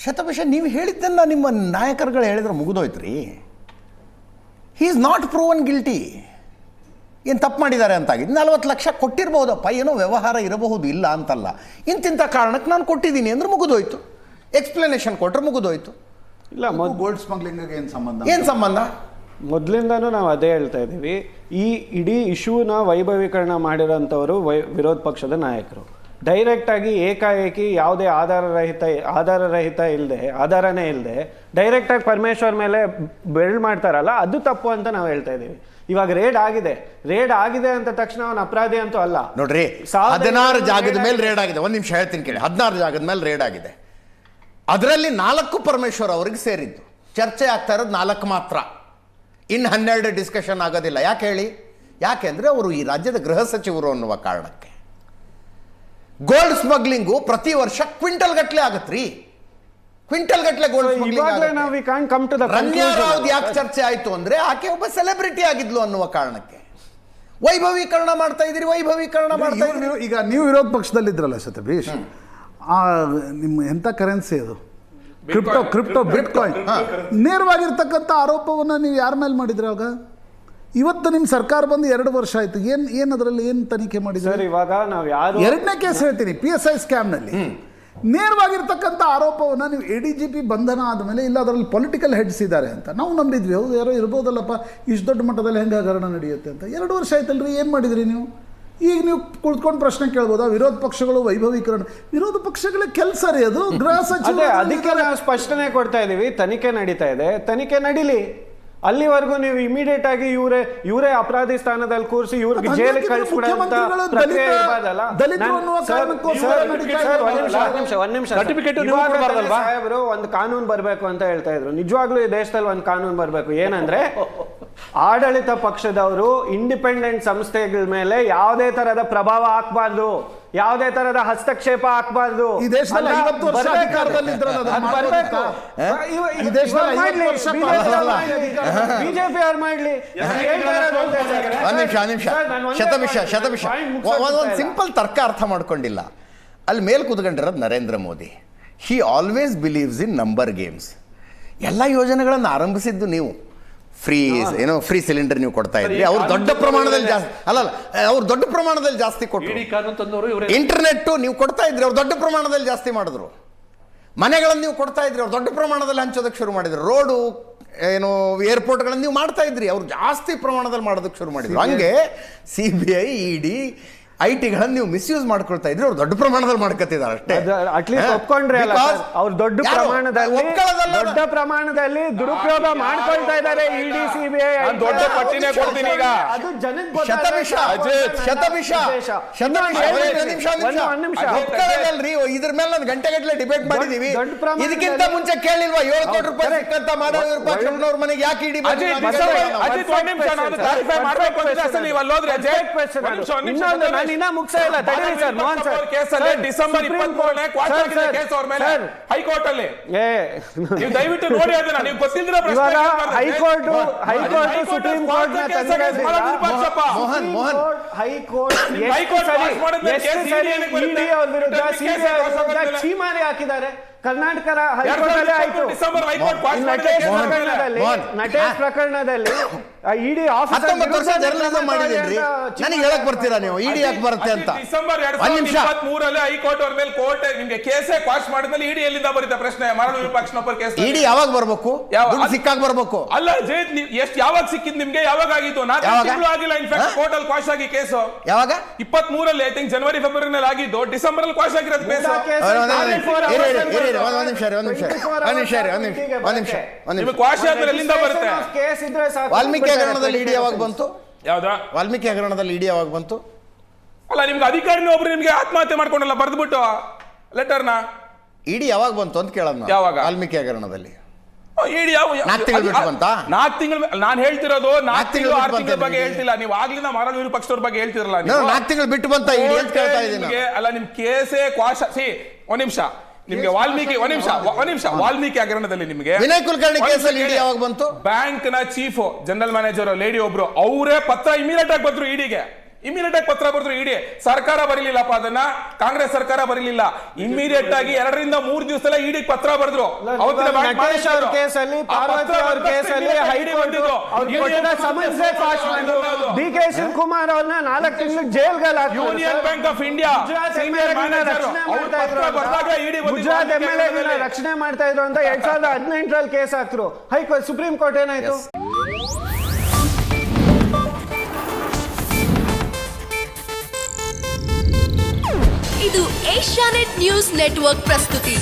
ಶತಭಿಷ ನೀವು ಹೇಳಿದ್ದನ್ನ ನಿಮ್ಮ ನಾಯಕರುಗಳು ಹೇಳಿದ್ರೆ ಮುಗಿದೋಯ್ತ್ರಿ. He is not proven guilty. ಏನು ತಪ್ಪು ಮಾಡಿದ್ದಾರೆ ಅಂತಾಗಿದೆ. 40 ಲಕ್ಷ ಕೊಟ್ಟಿರ್ಬೋದಪ್ಪ, ಏನೋ ವ್ಯವಹಾರ ಇರಬಹುದು, ಇಲ್ಲ ಅಂತಲ್ಲ. ಇಂತಿಂಥ ಕಾರಣಕ್ಕೆ ನಾನು ಕೊಟ್ಟಿದ್ದೀನಿ ಅಂದ್ರೆ ಮುಗಿದೋಯ್ತು. ಎಕ್ಸ್ಪ್ಲನೇಷನ್ ಕೊಟ್ಟರೆ ಮುಗಿದೋಯ್ತು. ಇಲ್ಲ, ಗೋಲ್ಡ್ ಸ್ಮಗ್ಲಿಂಗ್ಗೆ ಏನು ಸಂಬಂಧ? ಏನು ಸಂಬಂಧ? ಮೊದಲಿಂದನೂ ನಾವು ಅದೇ ಹೇಳ್ತಾ ಇದ್ದೀವಿ. ಈ ಇಡೀ ಇಶ್ಯೂನ ವೈಭವೀಕರಣ ಮಾಡಿರೋಂಥವರು ವಿರೋಧ ಪಕ್ಷದ ನಾಯಕರು. ಡೈರೆಕ್ಟಾಗಿ ಏಕಾಏಕಿ ಯಾವುದೇ ಆಧಾರನೇ ಇಲ್ಲದೆ ಡೈರೆಕ್ಟಾಗಿ ಪರಮೇಶ್ವರ್ ಮೇಲೆ ಬೆರಳು ಮಾಡ್ತಾರಲ್ಲ, ಅದು ತಪ್ಪು ಅಂತ ನಾವು ಹೇಳ್ತಾ ಇದ್ದೀವಿ. ಇವಾಗ ರೇಡ್ ಆಗಿದೆ ಅಂತ ತಕ್ಷಣ ಅವನು ಅಪರಾಧಿ ಅಂತೂ ಅಲ್ಲ. ನೋಡ್ರಿ, 16 ಜಾಗದ ಮೇಲೆ ರೇಡ್ ಆಗಿದೆ. ಒಂದು ನಿಮಿಷ ಹೇಳ್ತೀನಿ ಕೇಳಿ. 16 ಜಾಗದ ಮೇಲೆ ರೇಡ್ ಆಗಿದೆ. ಅದರಲ್ಲಿ 4 ಪರಮೇಶ್ವರ್ ಅವ್ರಿಗೆ ಸೇರಿದ್ದು. ಚರ್ಚೆ ಆಗ್ತಾ ಇರೋದು 4 ಮಾತ್ರ. ಇನ್ನು 12 ಡಿಸ್ಕಷನ್ ಆಗೋದಿಲ್ಲ. ಯಾಕೆ ಹೇಳಿ? ಯಾಕೆಂದರೆ ಅವರು ಈ ರಾಜ್ಯದ ಗೃಹ ಸಚಿವರು ಅನ್ನುವ ಕಾರಣಕ್ಕೆ. ಗೋಲ್ಡ್ ಸ್ಮಗ್ಲಿಂಗು ಪ್ರತಿ ವರ್ಷ ಕ್ವಿಂಟಲ್ ಗಟ್ಟಲೆ ಆಗತ್ರಿ. ಕ್ವಿಂಟಲ್ ಗಟ್ಟಲೆ ಗೋಲ್ಡ್ ಸ್ಮಗ್ಲಿಂಗ್. ರಮ್ಯಾ ರಾವ್ ಯಾಕೆ ಚರ್ಚೆ ಆಯ್ತು ಅಂದ್ರೆ ಆಕೆ ಒಬ್ಬ ಸೆಲೆಬ್ರಿಟಿ ಆಗಿದ್ಲು ಅನ್ನುವ ಕಾರಣಕ್ಕೆ. ವೈಭವೀಕರಣ ಮಾಡ್ತಾ ಇದ್ದೀರಿ, ವೈಭವೀಕರಣ ಮಾಡ್ತಾ ಇದ್ದೀರಿ. ಈಗ ನೀವು ವಿರೋಧ ಪಕ್ಷದಲ್ಲಿದ್ರಲ್ಲ ಶತಭೀಶ್, ನಿಮ್ಮ ಎಂಥ ಕರೆನ್ಸಿ ಅದು? Crypto bitcoin. ನೇರವಾಗಿರ್ತಕ್ಕಂಥ ಆರೋಪವನ್ನು ನೀವು ಯಾರ ಮೇಲೆ ಮಾಡಿದ್ರಿ ಅವಾಗ? ಇವತ್ತು ನಿಮ್ಮ ಸರ್ಕಾರ ಬಂದು 2 ವರ್ಷ ಆಯ್ತು. ಏನು ಅದರಲ್ಲಿ ಏನು ತನಿಖೆ ಮಾಡಿದ್ರೆ? ಇವಾಗ ನಾವು ಯಾರು 2ನೇ ಕೇಸ್ ಹೇಳ್ತೀನಿ, PSI ಸ್ಕ್ಯಾಮ್ನಲ್ಲಿ ನೇರವಾಗಿರ್ತಕ್ಕಂಥ ಆರೋಪವನ್ನು ನೀವು ADGP ಬಂಧನ ಆದಮೇಲೆ ಇಲ್ಲ ಅದರಲ್ಲಿ ಪೊಲಿಟಿಕಲ್ ಹೆಡ್ಸ್ ಇದ್ದಾರೆ ಅಂತ ನಾವು ನಂಬಿದ್ವಿ. ಹೌದು, ಯಾರೋ ಇರ್ಬೋದಲ್ಲಪ್ಪ, ಇಷ್ಟು ದೊಡ್ಡ ಮಟ್ಟದಲ್ಲಿ ಹೆಂಗೆ ಹಗರಣ ನಡೆಯುತ್ತೆ ಅಂತ. 2 ವರ್ಷ ಆಯ್ತಲ್ರಿ, ಏನು ಮಾಡಿದ್ರಿ ನೀವು? ಈಗ ನೀವು ಕುಳಿತುಕೊಂಡು ಪ್ರಶ್ನೆ ಕೇಳ್ಬೋದಾ? ವಿರೋಧ ಪಕ್ಷಗಳು ವೈಭವೀಕರಣ, ವಿರೋಧ ಪಕ್ಷಗಳ ಕೆಲಸ ರೀ ಅದು. ಗೃಹ ಸಚಿವ ಅದಕ್ಕೆ ನಾವು ಸ್ಪಷ್ಟನೆ ಕೊಡ್ತಾ ಇದೀವಿ. ತನಿಖೆ ನಡೀತಾ ಇದೆ, ತನಿಖೆ ನಡೀಲಿ. ಅಲ್ಲಿವರೆಗೂ ನೀವು ಇಮಿಡಿಯೇಟ್ ಆಗಿ ಇವರೇ ಅಪರಾಧಿ ಸ್ಥಾನದಲ್ಲಿ ಕೂರಿಸಿ ಇವ್ರಿಗೆ ಜೈಲಿಗೆ ಕಳಿಸ್ಬಿಡಂತ ಪ್ರಕ್ರಿಯೆ ಇರಬಾರ್ದಲ್ಲ. ಸಾಹೇಬರು ಒಂದು ಕಾನೂನು ಬರಬೇಕು ಅಂತ ಹೇಳ್ತಾ ಇದ್ರು. ನಿಜವಾಗ್ಲೂ ಈ ದೇಶದಲ್ಲಿ ಒಂದು ಕಾನೂನು ಬರಬೇಕು. ಏನಂದ್ರೆ ಆಡಳಿತ ಪಕ್ಷದವರು ಇಂಡಿಪೆಂಡೆಂಟ್ ಸಂಸ್ಥೆಗಳ ಮೇಲೆ ಯಾವುದೇ ತರಹದ ಪ್ರಭಾವ ಹಾಕಬಾರ್ದು, ಯಾವುದೇ ತರಹದ ಹಸ್ತಕ್ಷೇಪ ಹಾಕಬಾರ್ದು. ಈ ದೇಶದಲ್ಲಿ 50 ವರ್ಷ ಅಧಿಕಾರದಲ್ಲಿ ಬಿಜೆಪಿ ಅವ್ರು ಮಾಡ್ಲಿ. ಶತಭಿಷ ಒಂದು ಸಿಂಪಲ್ ತರ್ಕ ಅರ್ಥ ಮಾಡ್ಕೊಂಡಿಲ್ಲ. ಅಲ್ಲಿ ಮೇಲೆ ಕೂತ್ಕೊಂಡಿರೋದು Narendra Modi. He always believes in number games. ಎಲ್ಲ ಯೋಜನೆಗಳನ್ನು ಆರಂಭಿಸಿದ್ದು ನೀವು. ಫ್ರೀ ಸಿಲಿಂಡರ್ ನೀವು ಕೊಡ್ತಾ ಇದ್ರಿ, ಅವ್ರು ದೊಡ್ಡ ಪ್ರಮಾಣದಲ್ಲಿ ಜಾಸ್ತಿ ಅವ್ರು ದೊಡ್ಡ ಪ್ರಮಾಣದಲ್ಲಿ ಜಾಸ್ತಿ ಕೊಟ್ಟರು. ಇಂಟರ್ನೆಟ್ ನೀವು ಕೊಡ್ತಾ ಇದ್ರಿ, ಅವ್ರು ದೊಡ್ಡ ಪ್ರಮಾಣದಲ್ಲಿ ಜಾಸ್ತಿ ಮಾಡಿದ್ರು. ಮನೆಗಳನ್ನು ನೀವು ಕೊಡ್ತಾ ಇದ್ರಿ, ಅವ್ರು ದೊಡ್ಡ ಪ್ರಮಾಣದಲ್ಲಿ ಹಂಚೋದಕ್ಕೆ ಶುರು ಮಾಡಿದ್ರು. ರೋಡು ಏರ್ಪೋರ್ಟ್ಗಳನ್ನು ನೀವು ಮಾಡ್ತಾ ಇದ್ರಿ, ಅವ್ರು ಜಾಸ್ತಿ ಪ್ರಮಾಣದಲ್ಲಿ ಮಾಡೋದಕ್ಕೆ ಶುರು ಮಾಡಿದ್ರು. ಹಂಗೆ CBI ED IT-ಗಳನ್ನು ನೀವು ಮಿಸ್ಯೂಸ್ ಮಾಡ್ಕೊಳ್ತಾ ಇದ್ರಿ, ಅವ್ರು ದೊಡ್ಡ ಪ್ರಮಾಣದಲ್ಲಿ ಮಾಡ್ಕೊತಿದ್ದಾರೆ ಅಷ್ಟೇ. ಅಟ್ಲೀಸ್ಟ್ ಒಪ್ಕೊಂಡ್ರೆ ಅವ್ರು ದೊಡ್ಡ ಪ್ರಮಾಣದಲ್ಲಿ ದುರುಪಯೋಗ ಮಾಡ್ಕೊಳ್ತಾ ಇದ್ದಾರೆ. ED CBI ದೊಡ್ಡ ಪಟ್ಟಿನೇ ಕೊಡ್ತೀನಿ ಈಗ. ಅದು ಜನಕ್ಕೆ ಇದ್ರ ಮೇಲೆ ನಾನು ಗಂಟೆಗಟ್ಟಲೆ ಡಿಬೇಟ್ ಮಾಡಿದೀವಿ. ಇದಕ್ಕಿಂತ ಮುಂಚೆ ಕೇಳಿಲ್ವಾ 7 ಕೋಟಿ ರೂಪಾಯಿ ಸಿಕ್ಕಂತ ಮಾಡೋ ವಿರೂಪಾಕ್ಷಪ್ಪನವ್ರ ಮನೆಗೆ ಯಾಕೆ ED ಹೈಕೋರ್ಟ್ ಅಲ್ಲಿ ದಯವಿಟ್ಟು ನೋಡಿ ಅದನ್ನ ನೀವು ಗೊತ್ತಿದ್ರೆ ಹೈಕೋರ್ಟ್ ಸುಪ್ರೀಂ ಕೋರ್ಟ್ ಚೀಮಾರಿ ಹಾಕಿದ್ದಾರೆ. ಕರ್ನಾಟಕ ಹೈಕೋರ್ಟ್ ನಟೇಶ್ ಪ್ರಕರಣದಲ್ಲಿ ED ಆಫೀಸರ್ ನನಗೆ ಹೇಳಕ್ ಬರ್ತೀರಾ ನೀವು ED ಯಾಕೆ ಬರುತ್ತೆ ಅಂತ? ಡಿಸೆಂಬರ್ 2023 ಹೈಕೋರ್ಟ್ ಅವ್ರ ಮೇಲೆ ಕೋರ್ಟ್ ನಿಮ್ಗೆ ಕೇಸೇ ಕ್ವಾಶ್ ಮಾಡಿದ್ಮೇಲೆ ED ಎಲ್ಲಿಂದ ಬರುತ್ತೆ ಪ್ರಶ್ನೆ? ಮರಳು ವಿರೂಪಾಕ್ಷನೊಬ್ಬರ ಕೇಸ್ ED ಯಾವಾಗ ಬರ್ಬೇಕು? ಸಿಕ್ಕಾಗ ಬರ್ಬೇಕು ಅಲ್ಲ ಜೈತ್ ಎಷ್ಟು ಯಾವಾಗ ಸಿಕ್ಕಿದ್ ನಿಮ್ಗೆ? ಯಾವಾಗ ಆಗಿತ್ತು? 4 ತಿಂಗಳು ಆಗಿಲ್ಲ. ಇನ್ಫ್ಯಾಕ್ಟ್ ಕೋರ್ಟ್ ಅಲ್ಲಿ ಕ್ವಾಶ್ ಆಗಿ ಕೇಸು ಯಾವಾಗ? 23 ಐ ಥಿಂಕ್ ಜನವರಿ ಫೆಬ್ರವರಿನಲ್ಲಿ ಆಗಿದ್ದು. ಡಿಸೆಂಬರ್ ಅಲ್ಲಿ ಕ್ವಾಶ್ ಆಗಿರೋದು ಕೇಸ್. ವಾಲ್ಮೀಕಿ ಹಗರಣದಲ್ಲಿ ED ಯಾವಾಗ ಬಂತು? ಯಾವ್ದಾ ವಾಲ್ಮೀಕಿ ಹಗರಣದಲ್ಲಿ ED ಯಾವಾಗ ಬಂತು? ಅಲ್ಲ ನಿಮ್ಗೆ ಅಧಿಕಾರಿನ ಒಬ್ರು ನಿಮ್ಗೆ ಆತ್ಮಹತ್ಯೆ ಮಾಡ್ಕೊಂಡಲ್ಲ ಬರ್ದ್ಬಿಟ್ಟು ಲೆಟರ್ನ. ED ಯಾವಾಗ ಬಂತು ಅಂತ ಕೇಳೋಣ. ಯಾವಾಗ? ವಾಲ್ಮೀಕಿ ಹಗರಣದಲ್ಲಿ ED 4 ತಿಂಗಳು ಬಿಟ್ಟು ಬಂತ? 4 ತಿಂಗಳು ನಾನು ಹೇಳ್ತಿರೋದು 4 ತಿಂಗಳು 6 ತಿಂಗಳ ಬಗ್ಗೆ ಹೇಳ್ತಿಲ್ಲ. ನೀವು ಆಗ್ಲಿಂದ ಮರಳು ವಿರೂಪಾಕ್ಷವ್ರ ಬಗ್ಗೆ ಹೇಳ್ತಿರಲ್ಲ. 4 ತಿಂಗಳು ಬಿಟ್ಟು ಬಂತ ED ಅಂತ ಕೇಳ್ತಾ ಇದ್ದೀನಿ. ಅಲ್ಲ ನಿಮ್ ಕೇಸೇ ಕ್ವಾಶ್. ಒಂದ್ ನಿಮಿಷ, ನಿಮ್ಗೆ ವಾಲ್ಮೀಕಿ ವಾಲ್ಮೀಕಿ ಹಗರಣದಲ್ಲಿ ನಿಮ್ಗೆ ವಿನಯ್ ಕುಲಕರ್ಣಿ ಕೇಸಲ್ಲಿ ED ಯಾವಾಗ ಬಂತು? ಬ್ಯಾಂಕ್ ನ ಚೀಫ್ ಜನರಲ್ ಮ್ಯಾನೇಜರ್ ಲೇಡಿ ಒಬ್ರು ಅವರೇ ಪತ್ರ ಇಮಿಡಿಯೇಟ್ ಆಗಿ ಬಂದ್ರು ED ಗೆ. ಇಮಿಡಿಯೇಟ್ ಆಗಿ ಪತ್ರ ಬರೆದ್ರು ಇಡಿ. ಸರ್ಕಾರ ಬರೀಲಿಲ್ಲಪ್ಪ ಅದನ್ನ, ಕಾಂಗ್ರೆಸ್ ಸರ್ಕಾರ ಬರೀಲಿಲ್ಲ. ಇಮಿಡಿಯೇಟ್ ಆಗಿ 2 ರಿಂದ 3 ದಿವಸದಲ್ಲೇ ಇಡಿ ಪತ್ರ ಬರೆದ್ರು. ನಟೇಶ್ ಅವ್ರ ಕೇಸಲ್ಲಿ, ಪಾರ್ವತಿ ಅವ್ರ ಕೇಸಲ್ಲಿ ಹೈಕೋರ್ಟ್ DK ಶಿವಕುಮಾರ್ ಅವ್ರನ್ನ 4 ತಿಂಗಳು ಜೈಲ್ಗೆ Union Bank of India Gujarat MLA ರಕ್ಷಣೆ ಮಾಡ್ತಾ ಇದ್ರು ಅಂತ 2018ರಲ್ಲಿ ಕೇಸ್ ಹಾಕ್ರು. ಹೈಕೋರ್ಟ್, ಸುಪ್ರೀಂ ಕೋರ್ಟ್ ಏನಾಯ್ತು? ಇದು ಏಷ್ಯಾನೆಟ್ ನ್ಯೂಸ್ ನೆಟ್ವರ್ಕ್ ಪ್ರಸ್ತುತಿ.